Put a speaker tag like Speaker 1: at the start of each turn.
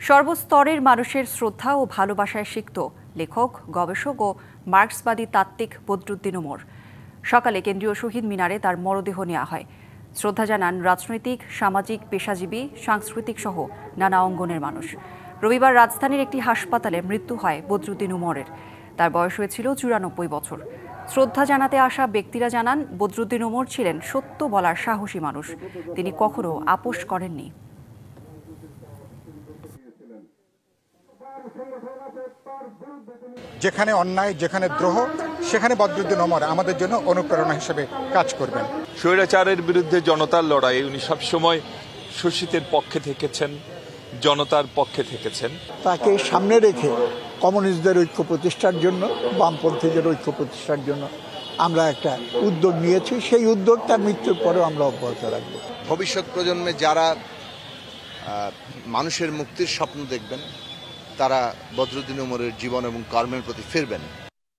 Speaker 1: সর্বস্তরের মানুষের শ্রদ্ধা ও ভালোবাসায় সিক্ত লেখক, গবেষক ও মার্ক্সবাদী তাত্ত্বিক বদরুদ্দিন উমর। সকালে কেন্দ্রীয় শহীদ মিনারে তার মরদেহ নেওয়া হয়। শ্রদ্ধা জানান রাজনৈতিক, সামাজিক, পেশাজীবী, সাংস্কৃতিক সহ নানা অঙ্গনের মানুষ। রবিবার রাজধানীর একটি হাসপাতালে মৃত্যু হয় বদরুদ্দিন উমরের। তার বয়স হয়েছিল 94 বছর। শ্রদ্ধা জানাতে আসা ব্যক্তিরা জানান, বদরুদ্দিন উমর ছিলেন সত্য বলার সাহসী মানুষ। তিনি কখনো আপোষ করেননি।
Speaker 2: যেখানে অন্যায়, যেখানে দ্রোহ, সেখানে বদরুদ্দিন উমর আমাদের জন্য অনুপ্রেরণা হিসেবে কাজ করবেন।
Speaker 3: স্বৈরাচারের বিরুদ্ধে জনতার লড়াই উনি সবসময় শোষিতের পক্ষে থেকেছেন, জনতার পক্ষে থেকেছেন।
Speaker 4: তাকে সামনে রেখে কমিউনিস্টদের ঐক্য প্রতিষ্ঠার জন্য, বামপন্থীদের ঐক্য প্রতিষ্ঠার জন্য আমরা একটা উদ্যোগ নিয়েছি। সেই উদ্যোগ তার মৃত্যুর পরেও আমরা অব্যাহত রাখবো।
Speaker 5: ভবিষ্যৎ প্রজন্মে যারা মানুষের মুক্তির স্বপ্ন দেখবেন, তারা বদরুদ্দিন উমরের জীবন এবং কর্মের প্রতি ফিরবেন।